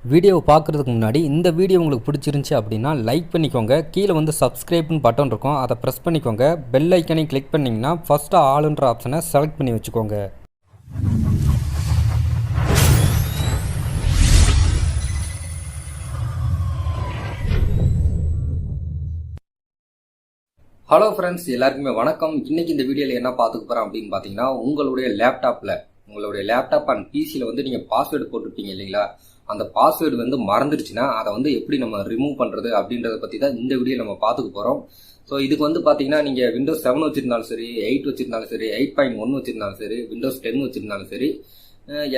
வீடியோவை பார்க்குறதுக்கு முன்னாடி இந்த வீடியோ உங்களுக்கு பிடிச்சிருந்துச்சி அப்படின்னா லைக் பண்ணிக்கோங்க. கீழே வந்து சப்ஸ்கிரைப்னு பட்டன் இருக்கும், அதை ப்ரெஸ் பண்ணிக்கோங்க. பெல் ஐக்கனையும் கிளிக் பண்ணிங்கன்னா ஃபஸ்ட்டு ஆளுன்ற ஆப்ஷனை செலக்ட் பண்ணி வச்சுக்கோங்க. ஹலோ ஃப்ரெண்ட்ஸ், எல்லாருக்குமே வணக்கம். இன்னைக்கு இந்த வீடியோவில் என்ன பார்த்துக்க போகிறோம் அப்படின்னு பார்த்தீங்கன்னா, உங்களுடைய லேப்டாப் அண்ட் பிசியில் வந்து நீங்கள் பாஸ்வேர்டு போட்டுருப்பீங்க இல்லைங்களா, அந்த பாஸ்வேர்டு வந்து மறந்துடுச்சுன்னா அதை வந்து எப்படி நம்ம ரிமூவ் பண்ணுறது அப்படின்றத பற்றி தான் இந்த வீடியோவில் நம்ம பார்த்துக்க போகிறோம். ஸோ இதுக்கு வந்து பார்த்தீங்கன்னா, நீங்கள் விண்டோஸ் 7 வச்சிருந்தாலும் சரி, 8 வச்சிருந்தாலும் சரி, 8.1 வச்சிருந்தாலும் சரி, விண்டோஸ் 10 வச்சிருந்தாலும் சரி,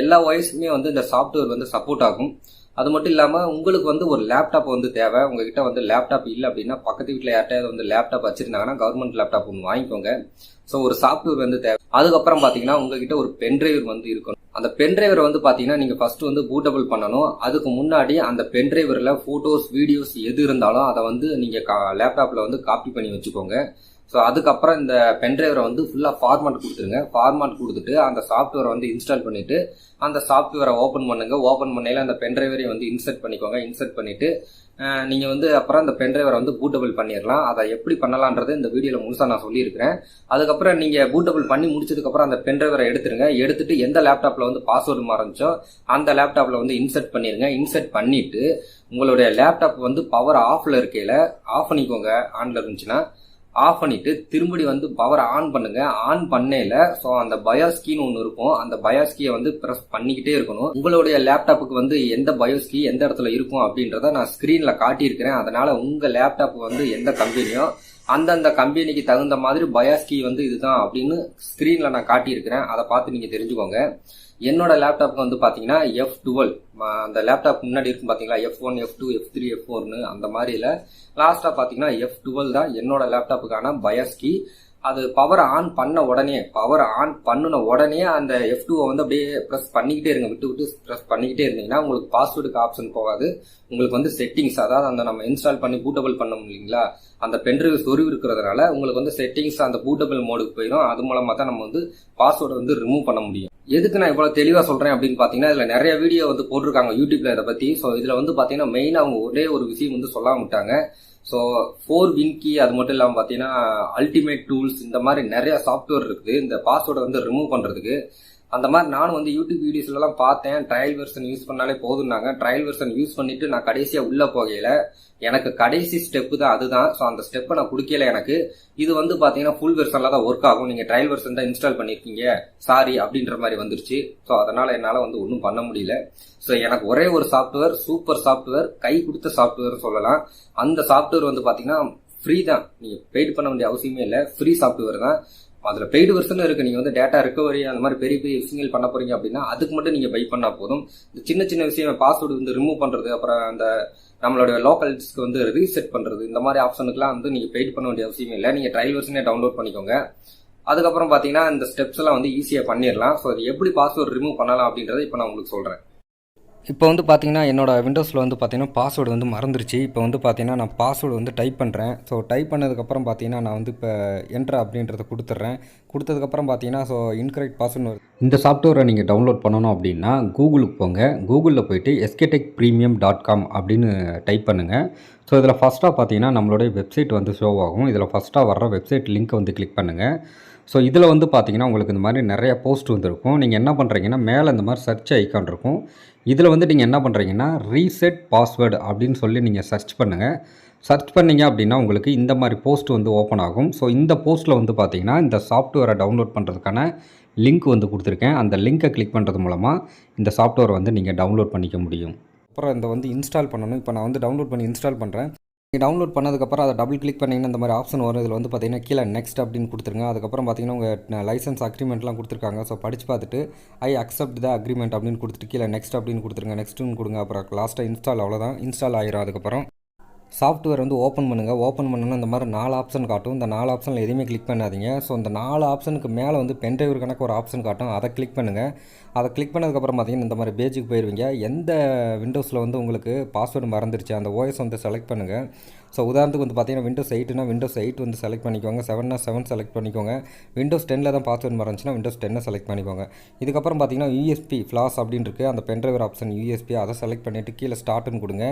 எல்லா வாய்ஸுமே வந்து இந்த சாஃப்ட்வேர் வந்து சப்போர்ட் ஆகும். அது மட்டும் இல்லாமல் உங்களுக்கு வந்து ஒரு லேப்டாப் வந்து தேவை. உங்ககிட்ட வந்து லேப்டாப் இல்லை அப்படின்னா பக்கத்து வீட்டில் யார்ட்டையாவது வந்து லேப்டாப் வச்சிருந்தாங்கன்னா கவர்மெண்ட் லேப்டாப் ஒன்று வாங்கிக்கோங்க. ஸோ ஒரு சாஃப்ட்வேர் வந்து தேவை. அதுக்கப்புறம் பார்த்தீங்கன்னா உங்ககிட்ட ஒரு பென்டிரைவர் வந்து இருக்கணும். அந்த பென்டிரைவரை வந்து பார்த்தீங்கன்னா நீங்கள் ஃபர்ஸ்ட் வந்து பூட்டபிள் பண்ணணும். அதுக்கு முன்னாடி அந்த பென்டிரைவரில் ஃபோட்டோஸ், வீடியோஸ் எது இருந்தாலும் அதை வந்து நீங்கள் லேப்டாப்பில் வந்து காப்பி பண்ணி வச்சுக்கோங்க. ஸோ அதுக்கப்புறம் இந்த பென்டிரைவரை வந்து ஃபுல்லாக ஃபார்மேட் கொடுத்துருங்க. ஃபார்மேட் கொடுத்துட்டு அந்த சாஃப்ட்வேரை வந்து இன்ஸ்டால் பண்ணிவிட்டு அந்த சாஃப்ட்வேரை ஓப்பன் பண்ணுங்க. ஓப்பன் பண்ணையில் அந்த பென்டிரைவரையும் வந்து இன்சர்ட் பண்ணிக்கோங்க. இன்சர்ட் பண்ணிவிட்டு நீங்கள் வந்து அப்புறம் அந்த பென்டிரைவரை வந்து பூட்டபிள் பண்ணிடலாம். அதை எப்படி பண்ணலான்றது இந்த வீடியோவில் முழுசாக நான் சொல்லியிருக்கிறேன். அதுக்கப்புறம் நீங்கள் பூட்டபிள் பண்ணி முடிச்சதுக்கப்புறம் அந்த பென்டிரைவரை எடுத்துருங்க. எடுத்துட்டு எந்த லேப்டாப்பில் வந்து பாஸ்வேர்டு மறந்துச்சோ அந்த லேப்டாப்பில் வந்து இன்சர்ட் பண்ணிடுங்க. இன்சர்ட் பண்ணிவிட்டு உங்களுடைய லேப்டாப் வந்து பவர் ஆஃபில் இருக்கையில் ஆஃப் பண்ணிக்கோங்க. ஆனில் இருந்துச்சுன்னா ஆஃப் பண்ணிட்டு திரும்படி வந்து பவர் ஆன் பண்ணுங்க. ஆன் பண்ணையில ஸோ அந்த பயாஸ் கீன்னு ஒன்று இருக்கும். அந்த பயாஸ் கீயை வந்து ப்ரெஸ் பண்ணிக்கிட்டே இருக்கணும். உங்களுடைய லேப்டாப்புக்கு வந்து எந்த பயாஸ் கீ எந்த இடத்துல இருக்கும் அப்படின்றத நான் ஸ்கிரீன்ல காட்டியிருக்கிறேன். அதனால உங்க லேப்டாப் வந்து எந்த கம்பெனியோ அந்தந்த கம்பெனிக்கு தகுந்த மாதிரி பயாஸ் கீ வந்து இதுதான் அப்படின்னு ஸ்கிரீன்ல நான் காட்டியிருக்கிறேன். அதை பார்த்து நீங்க தெரிஞ்சுக்கோங்க. என்னோட லேப்டாப்க்கு வந்து பாத்தீங்கன்னா F12 அந்த லேப்டாப் முன்னாடி இருக்கும் பாத்தீங்களா, F1, F2, F3, F4 அந்த மாதிரில லாஸ்டா பாத்தீங்கன்னா F12 தான் என்னோட லேப்டாப்புக்கான பயாஸ் கீ. அது பவர் ஆன் பண்ணின உடனே அந்த F2 வந்து அப்படியே ப்ரெஸ் பண்ணிக்கிட்டே இருங்க. விட்டு ப்ரெஸ் பண்ணிக்கிட்டே இருந்தீங்கன்னா உங்களுக்கு பாஸ்வேர்டுக்கு ஆப்ஷன் போகாது. உங்களுக்கு வந்து செட்டிங்ஸ், அதாவது அந்த நம்ம இன்ஸ்டால் பண்ணி பூட்டபிள் பண்ணோம் இல்லைங்களா, அந்த பென்ட்ரைவ் சொருவி இருக்கிறதுனால உங்களுக்கு வந்து செட்டிங்ஸ் அந்த பூட்டபிள் மோடுக்கு போயிடும். அது மூலமா தான் நம்ம வந்து பாஸ்வேர்டை வந்து ரிமூவ் பண்ண முடியும். எதுக்கு நான் இவ்வளவு தெளிவா சொல்றேன் அப்படின்னு பாத்தீங்கன்னா, இதுல நிறைய வீடியோ வந்து போட்டிருக்காங்க யூடியூப்ல இதை பத்தி. ஸோ இதுல வந்து பாத்தீங்கன்னா மெயினா அவங்க ஒரே ஒரு விஷயம் வந்து சொல்லாம விட்டாங்க. ஸோ 4 வின்கி, அது மட்டும் இல்லாமல் பார்த்தீங்கன்னா அல்டிமேட் டூல்ஸ், இந்த மாதிரி நிறைய சாஃப்ட்வேர் இருக்குது இந்த பாஸ்வேர்டை வந்து ரிமூவ் பண்ணுறதுக்கு. அந்த மாதிரி நானும் வந்து யூடியூப் வீடியோஸ்லாம் பார்த்தேன். ட்ரையல் வெர்ஷன் யூஸ் பண்ணாலே போதும்னாங்க. ட்ரையல் வெர்ஷன் யூஸ் பண்ணிட்டு நான் கடைசியாக உள்ள போகையில எனக்கு கடைசி ஸ்டெப்பு தான் அதுதான். ஸோ அந்த ஸ்டெப்பை நான் குடிக்கல. எனக்கு இது வந்து பார்த்தீங்கன்னா ஃபுல் வெர்ஷனில் தான் ஒர்க் ஆகும். நீங்கள் ட்ரையல் வெர்ஷன் தான் இன்ஸ்டால் பண்ணியிருக்கீங்க, சாரி அப்படின்ற மாதிரி வந்துருச்சு. ஸோ அதனால என்னால் வந்து ஒன்றும் பண்ண முடியல. ஸோ எனக்கு ஒரே ஒரு சாஃப்ட்வேர், சூப்பர் சாஃப்ட்வேர், கை கொடுத்த சாஃப்ட்வேர் சொல்லலாம். அந்த சாஃப்ட்வேர் வந்து பார்த்தீங்கன்னா ஃப்ரீ தான். நீங்கள் பெய்ட் பண்ண வேண்டிய அவசியமே இல்லை, ஃப்ரீ சாஃப்ட்வேர் தான். அதுல பெய்டு வெர்ஷன் இருக்கு. நீங்க வந்து டேட்டா ரெக்கவரி அந்த மாதிரி பெரிய பெரிய விஷயங்கள் பண்ண போறீங்க அப்படின்னா அதுக்கு மட்டும் நீங்க பை பண்ணா போதும். இந்த சின்ன சின்ன விஷயம் பாஸ்வேர்டு வந்து ரிமூவ் பண்றது, அப்புறம் அந்த நம்மளுடைய லோக்கல் டிஸ்க் வந்து ரீசெட் பண்றது, இந்த மாதிரி ஆப்ஷனுக்குலாம் வந்து நீங்க பெய்ட் பண்ண வேண்டிய அவசியமே இல்லை. நீங்க ட்ரையல் வெர்ஷனே டவுன்லோட் பண்ணிக்கோங்க. அதுக்கப்புறம் பாத்தீங்கன்னா இந்த ஸ்டெப்ஸ் எல்லாம் வந்து ஈஸியா பண்ணிடலாம். ஸோ அது எப்படி பாஸ்வேர்டு ரிமூவ் பண்ணலாம் அப்படின்றத இப்போ நான் உங்களுக்கு சொல்றேன். இப்போ வந்து பார்த்தீங்கன்னா என்னோட விண்டோஸில் வந்து பார்த்தீங்கன்னா பாஸ்வேர்டு வந்து மறந்துருச்சு. இப்போ வந்து பார்த்தீங்கன்னா நான் பாஸ்வேர்டு வந்து டைப் பண்ணுறேன். ஸோ டைப் பண்ணதுக்கப்புறம் பார்த்தீங்கன்னா நான் வந்து இப்போ என்ட்ரு அப்படின்றத கொடுத்துட்றேன். கொடுத்ததுக்கப்புறம் பார்த்தீங்கன்னா ஸோ இன்கரெக்ட் பாஸ்வேர்டு. இந்த சாஃப்ட்வேரை நீங்கள் டவுன்லோட் பண்ணணும் அப்படின்னா கூகுளுக்கு போங்க. கூகுளில் போய்ட்டு sktekpremium.com அப்படின்னு டைப் பண்ணுங்கள். ஸோ இதில் ஃபஸ்ட்டாக பார்த்தீங்கன்னா நம்மளுடைய வெப்சைட் வந்து ஷோ ஆகும். இதில் ஃபஸ்ட்டாக வர்ற வெப்சைட் லிங்க்கை வந்து கிளிக் பண்ணுங்கள். ஸோ இதில் வந்து பார்த்தீங்கன்னா உங்களுக்கு இந்த மாதிரி நிறைய போஸ்ட் வந்துருக்கும். நீங்கள் என்ன பண்ணுறீங்கன்னா மேலே இந்த மாதிரி சர்ச் ஐக்கான் இருக்கும். இதில் வந்து நீங்கள் என்ன பண்ணுறீங்கன்னா ரீசெட் பாஸ்வேர்டு அப்படின்னு சொல்லி நீங்கள் சர்ச் பண்ணுங்கள். சர்ச் பண்ணிங்க அப்படின்னா உங்களுக்கு இந்த மாதிரி போஸ்ட் வந்து ஓப்பன் ஆகும். ஸோ இந்த போஸ்ட்டில் வந்து பார்த்தீங்கன்னா இந்த சாஃப்ட்வேரை டவுன்லோட் பண்ணுறதுக்கான லிங்க் வந்து கொடுத்துருக்கேன். அந்த லிங்க்கை கிளிக் பண்ணுறது மூலமாக இந்த சாஃப்ட்வேரை வந்து நீங்கள் டவுன்லோட் பண்ணிக்க முடியும். அப்புறம் இந்த வந்து இன்ஸ்டால் பண்ணணும். இப்போ நான் வந்து டவுன்லோட் பண்ணி இன்ஸ்டால் பண்ணுறேன். நீங்கள் டவுன்லோட் பண்ணதுக்கப்புறம் அதை டபுள் கிளிக் பண்ணிங்கன்னா இந்த மாதிரி ஆப்ஷன் வரும். இதில் வந்து பார்த்தீங்கன்னா கீழே நெக்ஸ்ட் அப்படின்னு கொடுத்துருங்க. அதுக்கப்புறம் பார்த்தீங்கன்னா உங்கள் லைசன்ஸ் அக்ரிமெண்ட்லாம் கொடுத்துருக்காங்க. ஸோ படித்து பார்த்துட்டு ஐ அக்செப்ட் த அக்ரிமெண்ட் அப்படின்னு கொடுத்துட்டு கீழே நெக்ஸ்ட் அப்படின்னு கொடுத்துருங்க. நெக்ஸ்ட்டுன்னு கொடுங்க. அப்புறம் லாஸ்ட்டாக இன்ஸ்டால், அவ்வளோதான், இன்ஸ்டால் ஆயிரும். அதுக்கப்புறம் சாஃப்ட்வேர் வந்து ஓப்பன் பண்ணுங்கள். ஓப்பன் பண்ணணும்னா இந்த மாதிரி 4 ஆப்ஷன் காட்டும். இந்த 4 ஆப்ஷனில் எதுவுமே கிளிக் பண்ணாதீங்க. ஸோ இந்த 4 ஆப்ஷனுக்கு மேலே வந்து பென்ட்ரைவர் கணக்கு ஒரு ஆப்ஷன் காட்டும். அதை கிளிக் பண்ணுங்கள். அதை கிளிக் பண்ணதுக்கப்புறம் பார்த்தீங்கன்னா இந்த மாதிரி பேஜுக்கு போயிடுவீங்க. எந்த விண்டோஸில் வந்து உங்களுக்கு பாஸ்வேர்டு மறந்துருச்சு அந்த ஓஎஸ் வந்து செலக்ட் பண்ணுங்கள். ஸோ உதாரணத்துக்கு வந்து பார்த்தீங்கன்னா விண்டோஸ் 8னா விண்டோஸ் 8 வந்து செலக்ட் பண்ணிக்கோங்க, 7னா 7 செலக்ட் பண்ணிக்கோங்க, விண்டோஸ் 10ல் தான் பாஸ்வேர்டு மறந்துச்சுன்னா விண்டோஸ் 10 செலக்ட் பண்ணிக்கோங்க. இதுக்கப்புறம் பார்த்தீங்கன்னா யூஎஸ்பி ஃப்ளாஷ் அப்படின்னு இருக்குது, அந்த பென்ட்ரைவர் ஆப்ஷன் யூஎஸ்பி அதை செலக்ட் பண்ணிவிட்டு கீழே ஸ்டார்ட்னு கொடுங்க.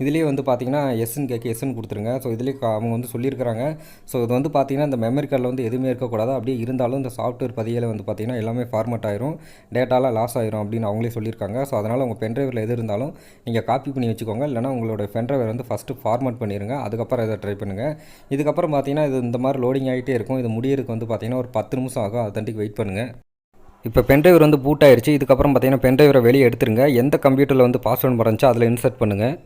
இதுலேயே வந்து பார்த்தீங்கன்னா எஸ்ன்னு கேட்க எஸ்ன்னு கொடுத்துருங்க. ஸோ இதுலேயே அவங்க வந்து சொல்லியிருக்கிறாங்க. ஸோ இது வந்து பார்த்தீங்கன்னா இந்த மெமரி கார்டில் வந்து எதுவுமே இருக்கக்கூடாது, அப்படியே இருந்தாலும் இந்த சாஃப்ட்வேர் பதிவில் வந்து பார்த்தீங்கன்னா எல்லாமே ஃபார்மேட் ஆயிரும், டேட்டாலாம் லாஸ் ஆயிரும் அப்படின்னு அவங்களே சொல்லியிருக்காங்க. ஸோ அதனால் உங்கள் பென்ட்ரைவரில் எது இருந்தாலும் நீங்கள் காப்பி பண்ணி வச்சுக்கோங்க, இல்லைனா உங்களோட பென்ட்ரைவர் வந்து ஃபஸ்ட்டு ஃபார்மேட் பண்ணிடுங்க, அதுக்கப்புறம் இதை ட்ரை பண்ணுங்கள். இதுக்கப்புறம் பார்த்தீங்கன்னா இது இந்த மாதிரி லோடிங் ஆகிட்டே இருக்கும். இது முடியறதுக்கு வந்து பார்த்தீங்கன்னா ஒரு 10 நிமிஷம் ஆகும், அதன்றைக்கு வெயிட் பண்ணுங்கள். இப்போ பென்ட்ரைவர் வந்து பூட் ஆயிடுச்சு. இதுக்கப்புறம் பார்த்தீங்கன்னா பென்ட்ரைவரை வெளியே எடுத்துருங்க, எந்த கம்ப்யூட்டரில் வந்து பாஸ்வேர்டு மறந்துச்சோ அதில் இன்சர்ட் பண்ணுங்கள்.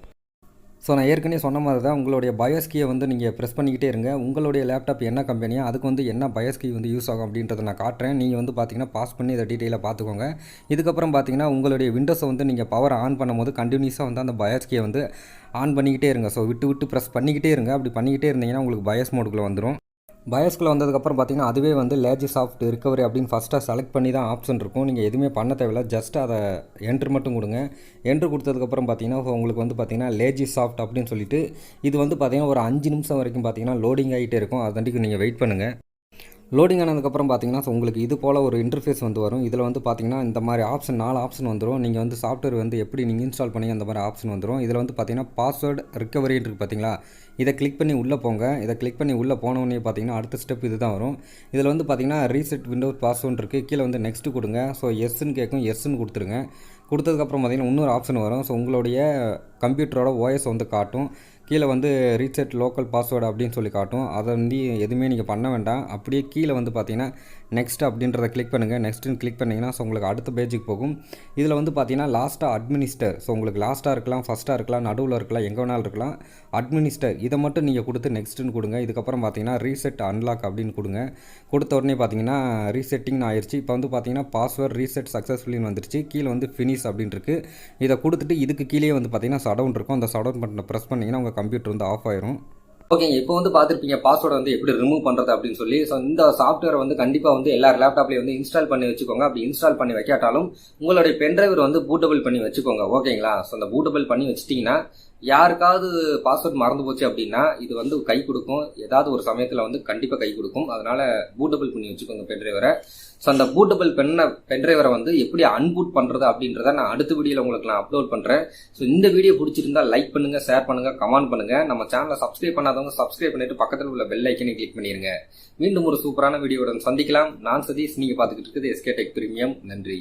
ஸோ நான் ஏற்கனவே சொன்ன மாதிரி தான் உங்களுடைய பயோஸ் கீயை வந்து நீங்கள் ப்ரெஸ் பண்ணிக்கிட்டே இருங்க. உங்களுடைய லேப்டாப் என்ன கம்பெனியோ அதுக்கு வந்து என்ன பயோஸ் கீ வந்து யூஸ் ஆகும் அப்படின்றத நான் காட்டுறேன். நீங்கள் வந்து பார்த்தீங்கன்னா பாஸ் பண்ணி இதை டீட்டெயிலாக பார்த்துக்கோங்க. இதுக்கப்புறம் பார்த்தீங்கன்னா உங்களுடைய விண்டோஸை வந்து நீங்கள் பவர் ஆன் பண்ணும்போது கண்டினியூஸாக வந்து அந்த பயோஸ் கீயை வந்து ஆன் பண்ணிக்கிட்டே இருங்க. ஸோ விட்டு விட்டு ப்ரெஸ் பண்ணிக்கிட்டே இருங்க. அப்படி பண்ணிக்கிட்டே இருந்தீங்கன்னா உங்களுக்கு பயோஸ் மோடுக்குள்ளே வந்துடும். பயோஸ்குள்ளே வந்ததுக்கப்புறம் பார்த்தீங்கன்னா அதுவே வந்து லேஜி சாஃப்ட் ரிகவரி அப்படின்னு ஃபஸ்ட்டாக செலக்ட் பண்ணி தான் ஆப்ஷன் இருக்கும். நீங்கள் எதுவுமே பண்ண தேவையில்லை, ஜஸ்ட் அதை என்ட்ரு மட்டும் கொடுங்க. என்ட்ரு கொடுத்ததுக்கப்புறம் பார்த்தீங்கன்னா உங்களுக்கு வந்து பார்த்தீங்கன்னா லேஜி சாஃப்ட் அப்படின்னு சொல்லிட்டு இது வந்து பார்த்தீங்கன்னா ஒரு 5 நிமிஷம் வரைக்கும் பார்த்தீங்கன்னா லோடிங் ஆகிட்டே இருக்கும். அதண்டிக்கு நீங்கள் வெயிட் பண்ணுங்கள். லோடிங் ஆனதுக்கப்புறம் பார்த்தீங்கன்னா உங்களுக்கு இது போல் ஒரு இன்டர்ஃபேஸ் வந்து வரும். இதில் வந்து பார்த்தீங்கன்னா இந்த மாதிரி ஆப்ஷன் 4 ஆப்ஷன் வந்துடும். நீங்கள் வந்து சாஃப்ட்வேர் வந்து எப்படி நீங்கள் இன்ஸ்டால் பண்ணி அந்த மாதிரி ஆப்ஷன் வந்துடும். இதில் வந்து பார்த்தீங்கன்னா பாஸ்வேர்டு ரிகவரி இருக்குது பார்த்தீங்களா, இதை கிளிக் பண்ணி உள்ளே போங்க. இதை கிளிக் பண்ணி உள்ளே போனோடனே பார்த்தீங்கன்னா அடுத்த ஸ்டெப் இது தான் வரும். இதில் வந்து பார்த்தீங்கன்னா ரீசெட் விண்டோஸ் பாஸ்வேர்டு இருக்குது, கீழே வந்து நெக்ஸ்ட்டு கொடுங்க. ஸோ எஸ்ன்னு கேட்கும், எஸ்ன்னு கொடுத்துருங்க. கொடுத்ததுக்கப்புறம் பார்த்தீங்கன்னா இன்னொரு ஆப்ஷன் வரும். ஸோ உங்களுடைய கம்ப்யூட்டரோட ஓஎஸ் வந்து காட்டும், கீழே வந்து ரீசெட் லோக்கல் பாஸ்வேர்டு அப்படின்னு சொல்லி காட்டும். அதை வந்து எதுவுமே நீங்கள் பண்ண வேண்டாம். அப்படியே கீழே வந்து பார்த்தீங்கன்னா நெக்ஸ்ட் அப்படின்றத கிளிக் பண்ணுங்கள். நெக்ஸ்ட்டுன்னு கிளிக் பண்ணிங்கன்னா ஸோ உங்களுக்கு அடுத்த பேஜுக்கு போகும். இதில் வந்து பார்த்தீங்கன்னா லாஸ்ட்டாக அட்மினிஸ்டர், ஸோ உங்களுக்கு லாஸ்ட்டாக இருக்கலாம், ஃபஸ்ட்டாக இருக்கலாம், நடுவில் இருக்கலாம், எங்கே வேணாலும் இருக்கலாம். அட்மினிஸ்டர் இதை மட்டும் நீங்கள் கொடுத்து நெக்ஸ்ட்டுன்னு கொடுங்க. இதுக்கப்புறம் பார்த்தீங்கன்னா ரீசெட் அன்லாக் அப்படின்னு கொடுங்க. கொடுத்த உடனே பார்த்தீங்கன்னா ரீசெட்டிங் ஆயிடுச்சு. இப்போ வந்து பார்த்தீங்கன்னா பாஸ்வேர்ட் ரீசெட் சக்ஸஸ்ஃபுல்லின்னு வந்துருச்சு. கீழே வந்து ஃபினிஷ் அப்படின்னு இருக்குது. இதை கொடுத்துட்டு இதுக்கு கீழே வந்து பார்த்தீங்கன்னா ஷட்டவுன் இருக்கும். அந்த ஷட்டவுன் பட்டனை ப்ரெஸ் பண்ணிங்கன்னா உங்கள் கம்ப்யூட்டர் வந்து ஆஃப் ஆயிரும். ஓகேங்க, இப்போ வந்து பார்த்துருப்பீங்க பாஸ்வேர்டை வந்து எப்படி ரிமூவ் பண்ணுறது அப்படின்னு சொல்லி. ஸோ இந்த சாஃப்ட்வேரை வந்து கண்டிப்பாக வந்து எல்லா லேப்டாப்லேயும் வந்து இன்ஸ்டால் பண்ணி வச்சுக்கோங்க. அப்படி இன்ஸ்டால் பண்ணி வைக்காட்டாலும் உங்களுடைய பென்ட்ரைவர் வந்து பூட்டபிள் பண்ணி வச்சுக்கோங்க. ஓகேங்களா? ஸோ அந்த பூட்டபிள் பண்ணி வச்சிட்டிங்கன்னா யாருக்காவது பாஸ்வேர்ட் மறந்து போச்சு அப்படின்னா இது வந்து கை கொடுக்கும், ஏதாவது ஒரு சமயத்தில் வந்து கண்டிப்பாக கை கொடுக்கும். அதனால பூட்டபிள் பண்ணி வச்சுக்கோங்க பென்ட்ரைவரை. ஸோ அந்த பூட்டபிள் பென்ட்ரைவரை வந்து எப்படி அன்பூட் பண்ணுறது அப்படின்றத நான் அடுத்த வீடியோவில் உங்களுக்கு நான் அப்லோட் பண்ணுறேன். ஸோ இந்த வீடியோ பிடிச்சிருந்தா லைக் பண்ணுங்கள், ஷேர் பண்ணுங்கள், கமெண்ட் பண்ணுங்கள். நம்ம சேனலை சப்ஸ்கிரைப் பண்ணாதவங்க சப்ஸ்கிரைப் பண்ணிட்டு பக்கத்தில் உள்ள பெல் ஐக்கனை கிளிக் பண்ணிடுங்க. மீண்டும் ஒரு சூப்பரான வீடியோவுடன் சந்திக்கலாம். நான் சதீஷ், நீங்கள் பார்த்துக்கிட்டு இருக்குது எஸ்கே டெக் பிரீமியம். நன்றி.